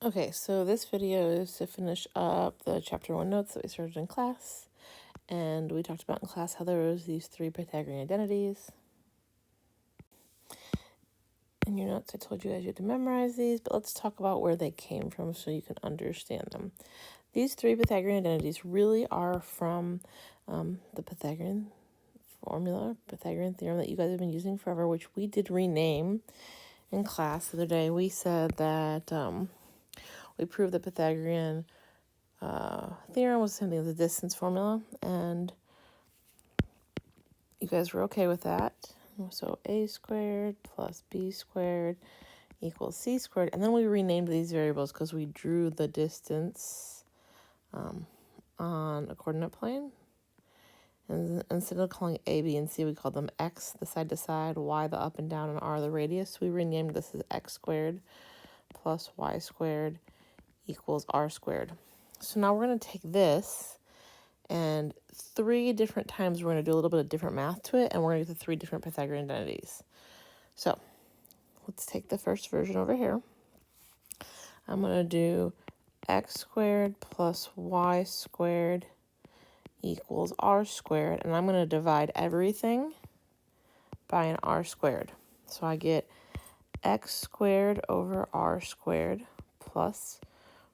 Okay, so this video is to finish up the chapter 1 notes that we started in class. And we talked about in class how there was these 3 Pythagorean identities. In your notes, I told you guys you had to memorize these, but let's talk about where they came from so you can understand them. These 3 Pythagorean identities really are from the Pythagorean formula, Pythagorean theorem that you guys have been using forever, which we did rename in class the other day. We said that we proved the Pythagorean theorem was the same thing as the distance formula, and you guys were okay with that. So a squared plus b squared equals c squared. And then we renamed these variables because we drew the distance on a coordinate plane. And instead of calling a, b, and c, we called them x, the side to side, y, the up and down, and r, the radius. We renamed this as x squared plus y squared equals r squared. So now we're going to take this, and 3 different times we're going to do a little bit of different math to it, and we're going to get the 3 different Pythagorean identities. So let's take the first version over here. I'm going to do x squared plus y squared equals r squared, and I'm going to divide everything by an r squared. So I get x squared over r squared plus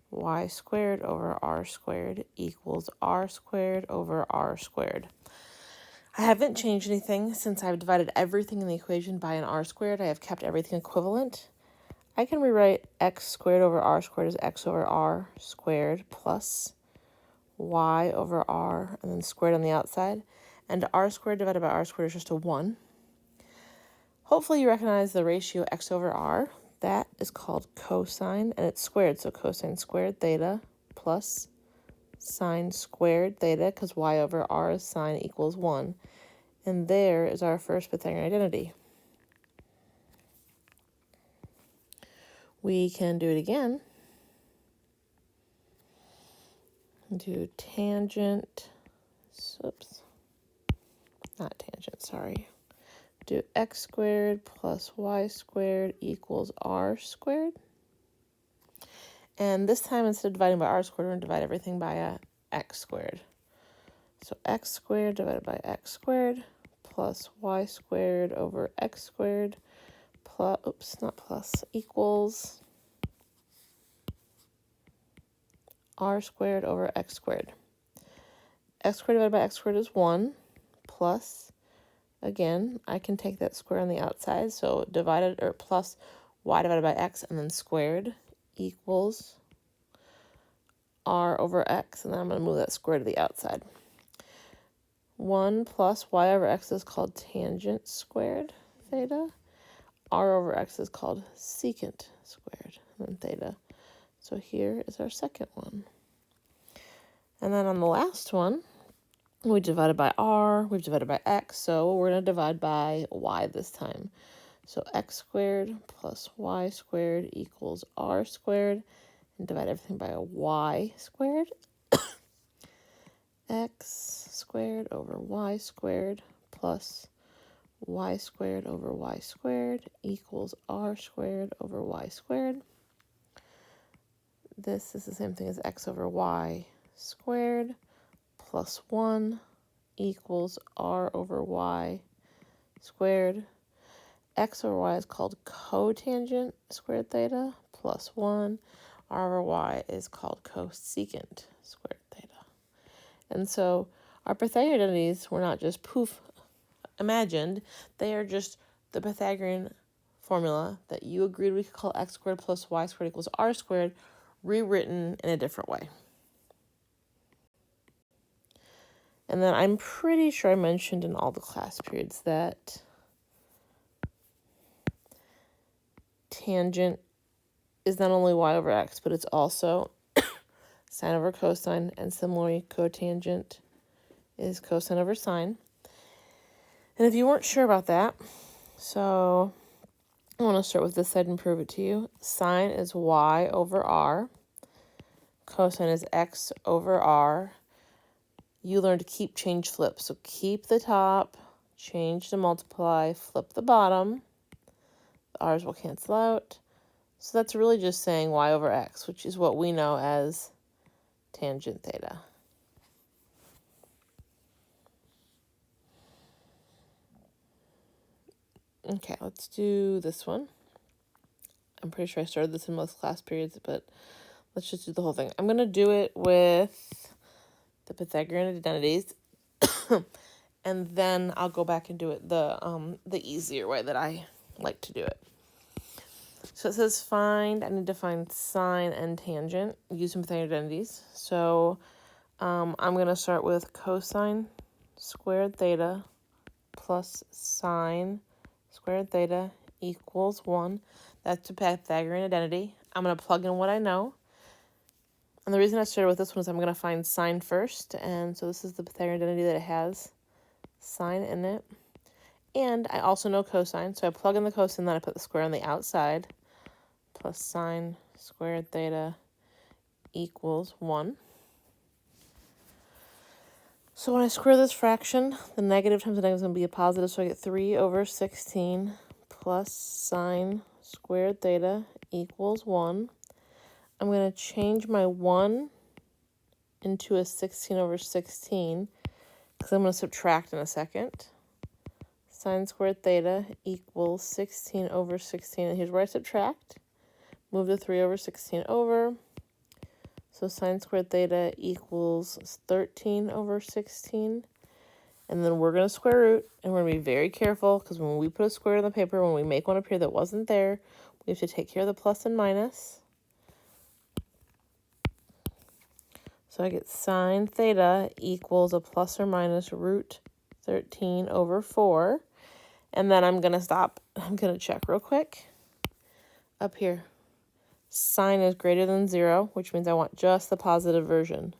y squared over r squared equals r squared over r squared. I haven't changed anything since I've divided everything in the equation by an r squared. I have kept everything equivalent. I can rewrite x squared over r squared as x over r squared plus y over r and then squared on the outside. And r squared divided by r squared is just a 1. Hopefully you recognize the ratio x over r. That is called cosine, and it's squared. So cosine squared theta plus sine squared theta, because y over r is sine equals 1. And there is our first Pythagorean identity. We can do it again. Do tangent, do x squared plus y squared equals r squared. And this time, instead of dividing by r squared, we're going to divide everything by a x squared. So x squared divided by x squared plus y squared over x squared equals r squared over x squared. X squared divided by x squared is 1 plus, again, I can take that square on the outside, so divided or plus y divided by x and then squared equals r over x, and then I'm going to move that square to the outside. 1 plus y over x is called tangent squared theta. R over x is called secant squared, and then theta. So here is our second one. And then on the last one, we divided by r, we've divided by x, so we're going to divide by y this time. So x squared plus y squared equals r squared, and divide everything by a y squared. X squared over y squared plus y squared over y squared equals r squared over y squared. This is the same thing as x over y squared plus 1 equals r over y squared. X over y is called cotangent squared theta plus 1. R over y is called cosecant squared theta. And so our Pythagorean identities were not just imagined. They are just the Pythagorean formula that you agreed we could call x squared plus y squared equals r squared, rewritten in a different way. And then I'm pretty sure I mentioned in all the class periods that tangent is not only y over x, but it's also sine over cosine, and similarly cotangent is cosine over sine. And if you weren't sure about that, so I want to start with this side and prove it to you. Sine is y over r. Cosine is x over r. You learn to keep, change, flip. So keep the top, change to multiply, flip the bottom. The r's will cancel out. So that's really just saying y over x, which is what we know as tangent theta. Okay, let's do this one. I'm pretty sure I started this in most class periods, but let's just do the whole thing. I'm going to do it with the Pythagorean identities, and then I'll go back and do it the easier way that I like to do it. So it says find, I need to find sine and tangent using Pythagorean identities. So I'm going to start with cosine squared theta plus sine squared theta equals 1. That's a Pythagorean identity. I'm going to plug in what I know. And the reason I started with this one is I'm going to find sine first. And so this is the Pythagorean identity that it has sine in it. And I also know cosine. So I plug in the cosine, then I put the square on the outside. Plus sine squared theta equals 1. So when I square this fraction, the negative times the negative is going to be a positive. So I get 3 over 16 plus sine squared theta equals 1. I'm going to change my 1 into a 16 over 16 because I'm going to subtract in a second. Sine squared theta equals 16 over 16. And here's where I subtract. Move the 3 over 16 over. So sine squared theta equals 13 over 16. And then we're going to square root, and we're going to be very careful because when we put a square on the paper, when we make one appear that wasn't there, we have to take care of the plus and minus. So I get sine theta equals a plus or minus root 13 over 4. And then I'm going to stop. I'm going to check real quick. Up here, sine is greater than 0, which means I want just the positive version.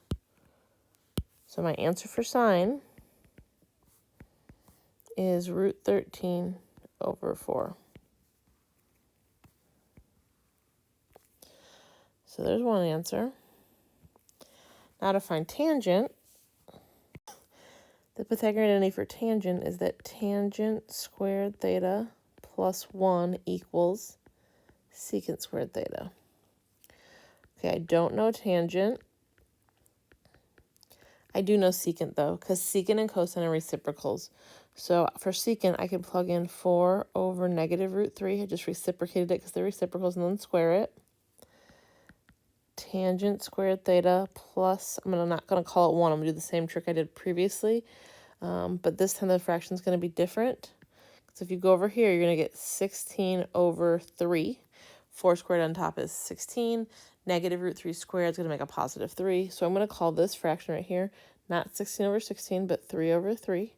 So my answer for sine is root 13 over 4. So there's one answer. Now to find tangent, the Pythagorean identity for tangent is that tangent squared theta plus 1 equals secant squared theta. Okay, I don't know tangent. I do know secant, though, because secant and cosine are reciprocals. So for secant, I can plug in 4 over negative root 3. I just reciprocated it because they're reciprocals and then square it. Tangent squared theta plus, I'm not going to call it 1. I'm going to do the same trick I did previously. But this time the fraction is going to be different. So if you go over here, you're going to get 16 over 3. 4 squared on top is 16. Negative root 3 squared is going to make a positive 3. So I'm going to call this fraction right here not 16 over 16, but 3 over 3.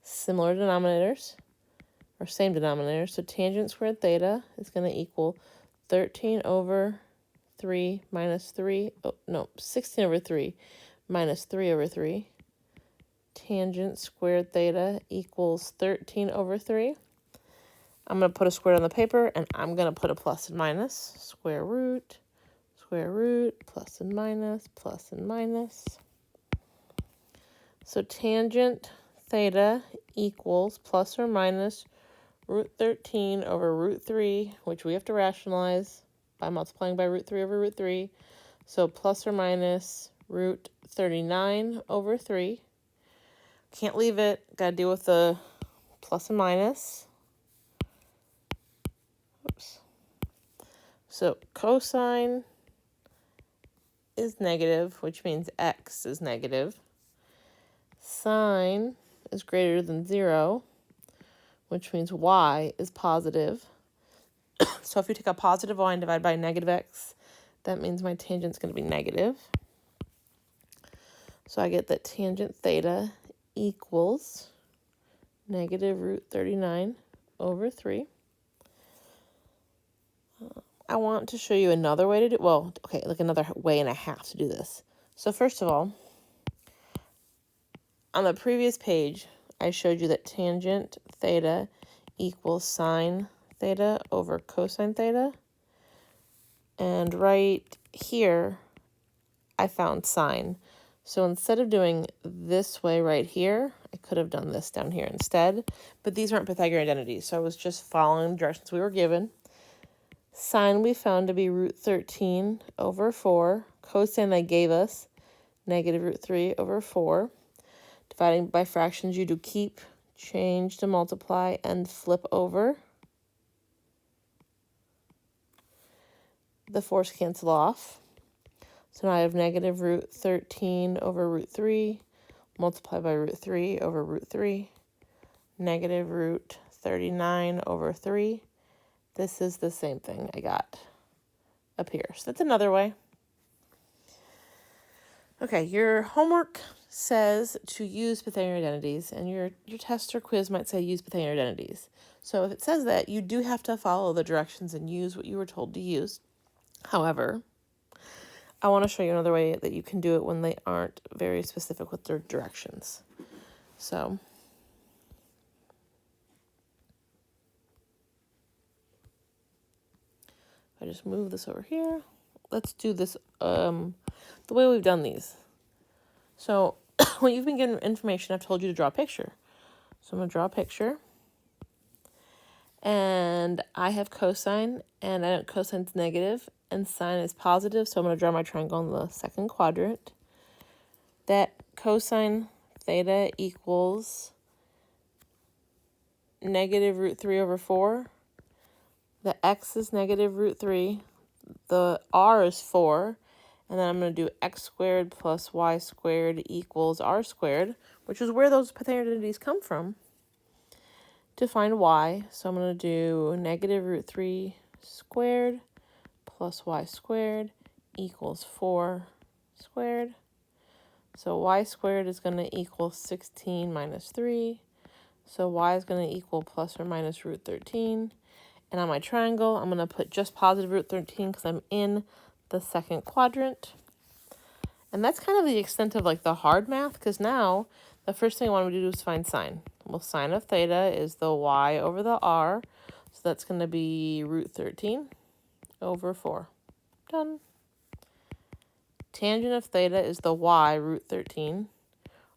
Similar denominators, or same denominators. So tangent squared theta is going to equal 13 over 3 minus 3. Oh, no, 16 over 3 minus 3 over 3. Tangent squared theta equals 13 over 3. I'm going to put a square on the paper, and I'm going to put a plus and minus. Square root, plus and minus, plus and minus. So tangent theta equals plus or minus root 13 over root 3, which we have to rationalize by multiplying by root 3 over root 3. So plus or minus root 39 over 3. Can't leave it. Got to deal with the plus and minus. Oops. So cosine is negative, which means x is negative. Sine is greater than 0, which means y is positive. So if you take a positive y and divide by negative x, that means my tangent is going to be negative. So I get that tangent theta equals negative root 39 over 3. I want to show you another way to do, well, okay, like another way and a half to do this. So first of all, on the previous page, I showed you that tangent theta equals sine theta over cosine theta. And right here, I found sine. So instead of doing this way right here, I could have done this down here instead. But these aren't Pythagorean identities, so I was just following the directions we were given. Sine we found to be root 13 over 4. Cosine they gave us, negative root 3 over 4. Dividing by fractions, you do keep, change to multiply, and flip over. The 4's cancel off. So now I have negative root 13 over root 3, multiplied by root 3 over root 3, negative root 39 over 3. This is the same thing I got up here. So that's another way. Okay, your homework says to use Pythagorean identities, and your test or quiz might say use Pythagorean identities. So if it says that, you do have to follow the directions and use what you were told to use. However, I want to show you another way that you can do it when they aren't very specific with their directions. So I just move this over here. Let's do this the way we've done these. So when you've been given information, I've told you to draw a picture. So I'm going to draw a picture. And I have cosine, and I know cosine's negative, and sine is positive, so I'm going to draw my triangle in the second quadrant. That cosine theta equals negative root 3 over 4. The x is negative root 3. The r is 4. And then I'm going to do x squared plus y squared equals r squared, which is where those Pythagorean identities come from, to find y. So I'm going to do negative root 3 squared plus y squared equals 4 squared. So y squared is going to equal 16 minus 3. So y is going to equal plus or minus root 13. And on my triangle, I'm going to put just positive root 13 because I'm in the second quadrant. And that's kind of the extent of like the hard math, because now the first thing I want to do is find sine. Well, sine of theta is the y over the r. So that's going to be root 13 over 4. Done. Tangent of theta is the y, root 13,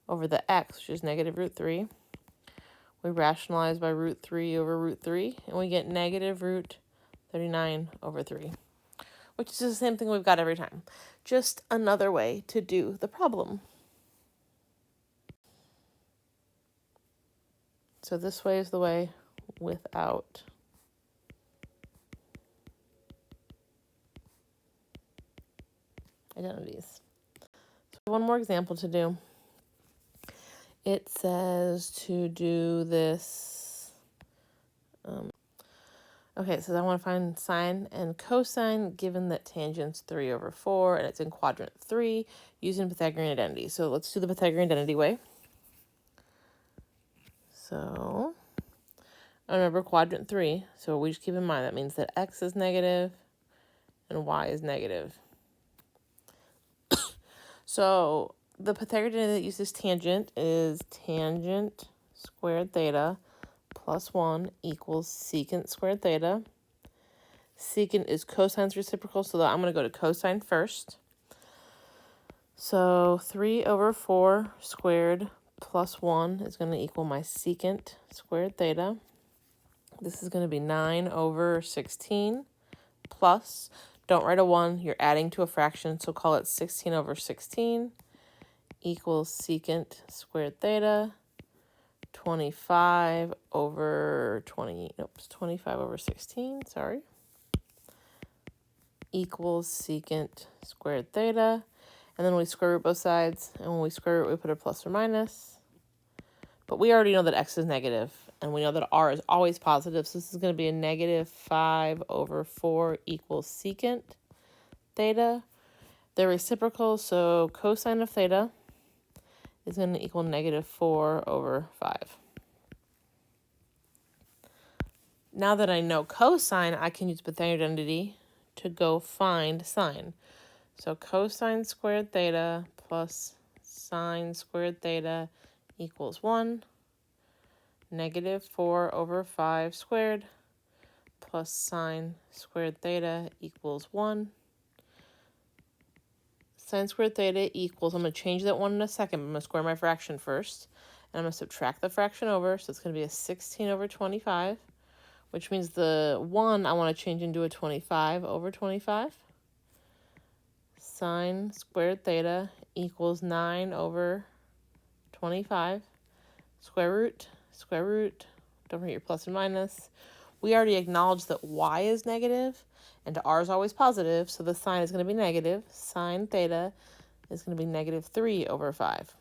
over the x, which is negative root 3. We rationalize by root 3 over root 3, and we get negative root 39 over 3, which is the same thing we've got every time. Just another way to do the problem. So this way is the way without identities. So one more example to do. It says to do this. Okay, so I want to find sine and cosine given that tangent's 3 over 4 and it's in quadrant 3 using Pythagorean identity. So let's do the Pythagorean identity way. So I remember quadrant 3. So we just keep in mind that means that x is negative and y is negative. So the Pythagorean identity that uses tangent is tangent squared theta plus 1 equals secant squared theta. Secant is cosine's reciprocal, so I'm going to go to cosine first. So 3 over 4 squared plus 1 is going to equal my secant squared theta. This is going to be 9 over 16 plus, don't write a 1, you're adding to a fraction, so call it 16 over 16 equals secant squared theta. 25 over 16, sorry, equals secant squared theta. And then we square root both sides, and when we square root, we put a plus or minus. But we already know that x is negative, and we know that r is always positive, so this is going to be a negative 5 over 4 equals secant theta. They're reciprocal, so cosine of theta is going to equal negative 4 over 5. Now that I know cosine, I can use Pythagorean identity to go find sine. So cosine squared theta plus sine squared theta equals 1. Negative 4 over 5 squared plus sine squared theta equals 1. Sine squared theta equals, I'm going to change that 1 in a second, but I'm going to square my fraction first. And I'm going to subtract the fraction over, so it's going to be a 16 over 25, which means the 1 I want to change into a 25 over 25. Sine squared theta equals 9 over 25. Square root, don't forget your plus and minus. We already acknowledged that y is negative and r is always positive, so the sign is going to be negative. Sine theta is going to be negative 3 over 5.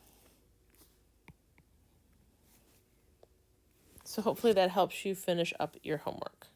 So hopefully that helps you finish up your homework.